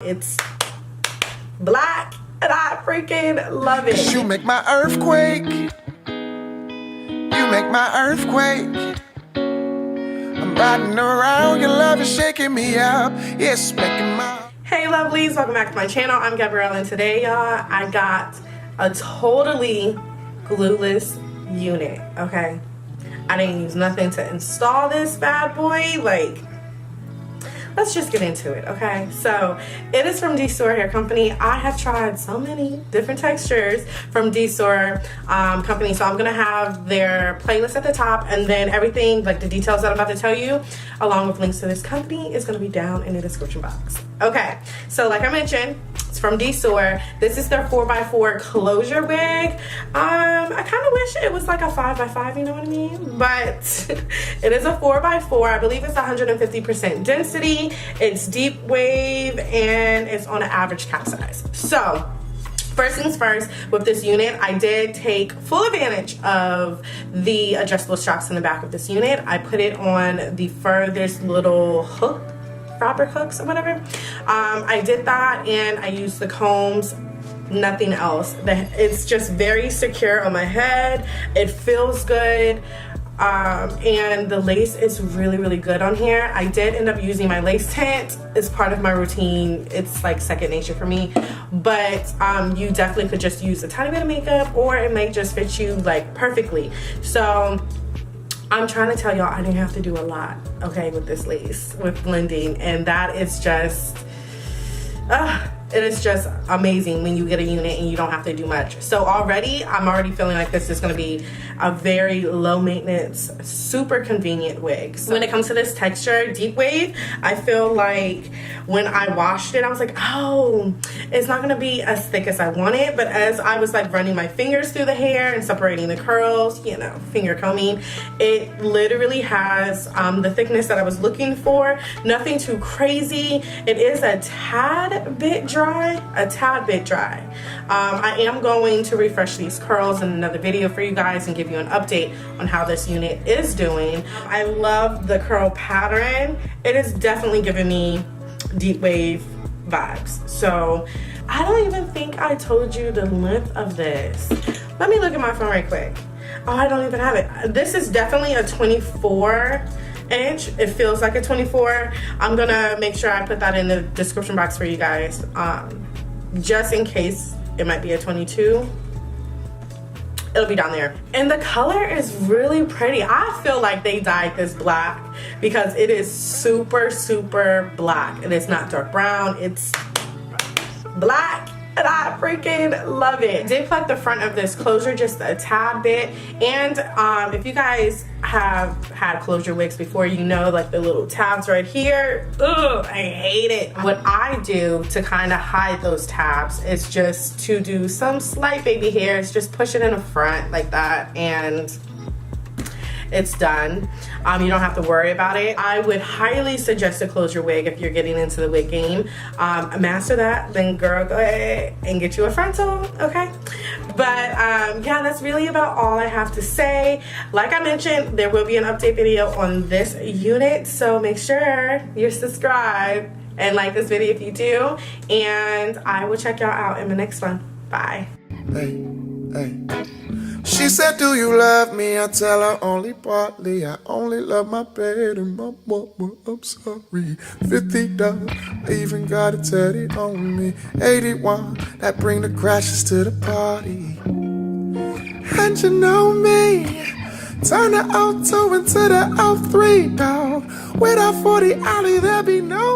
It's black and I freaking love it. You make my earthquake. You make my earthquake. I'm riding around, your love is shaking me up. It's making my... Hey lovelies, welcome back to my channel. I'm Gabrielle and today y'all, I got a totally glueless unit, okay? I didn't use nothing to install this bad boy, like... Let's just get into it, okay? So, it is from DSoar Hair Company. I have tried so many different textures from DSoar Company, so I'm gonna have their playlist at the top, and then everything, like the details that I'm about to tell you, along with links to this company, is gonna be down in the description box. Okay, so like I mentioned, it's from DSoar. This is their 4x4 closure wig. I kind of wish it was like a 5x5, you know what I mean? But it is a 4x4. I believe it's 150% density. It's deep wave and it's on an average cap size. So first things first, with this unit, I did take full advantage of the adjustable straps in the back of this unit. I put it on the furthest little hook, fabric hooks or whatever. I did that and I used the combs, nothing else. It's just very secure on my head. It feels good. And the lace is really good on here. I did end up using my lace tint as part of my routine. It's like second nature for me, but you definitely could just use a tiny bit of makeup, or it may just fit you like perfectly. So I'm trying to tell y'all, I didn't have to do a lot, okay, with this lace, with blending, and that is just it is just amazing when you get a unit and you don't have to do much. So I'm already feeling like this is going to be a very low maintenance, super convenient wig. So when it comes to this texture, deep wave, I feel like when I washed it, I was like, oh, it's not going to be as thick as I want it. But as I was like running my fingers through the hair and separating the curls, you know, finger combing, it literally has the thickness that I was looking for. Nothing too crazy. It is a tad bit dry. I am going to refresh these curls in another video for you guys and give you an update on how this unit is doing. I love the curl pattern. It is definitely giving me deep wave vibes. So I don't even think I told you the length of this. Let me look at my phone right quick. Oh, I don't even have it. This is definitely a 24 inch. It feels like a 24. I'm gonna make sure I put that in the description box for you guys, just in case it might be a 22. It'll be down there. And the color is really pretty. I feel like they dyed this black because it is super black. It is not dark brown, it's black. And I freaking love it. I did pluck the front of this closure just a tad bit. And if you guys have had closure wigs before, you know, like the little tabs right here. Ugh, I hate it. What I do to kind of hide those tabs is just to do some slight baby hairs, just push it in the front like that, and it's done. You don't have to worry about it. I would highly suggest a closure wig if you're getting into the wig game. Master that, then girl, go ahead and get you a frontal, okay? But yeah, that's really about all I have to say. Like I mentioned, there will be an update video on this unit, so make sure you're subscribed and like this video if you do, and I will check y'all out in the next one. Bye. Hey. She said, do you love me? I tell her only partly. I only love my bed and my mama. I'm sorry. $50, I even got a teddy on me. 81, that bring the crashes to the party. And you know me, turn the auto into the O3, dog. Without 40 alley, there be no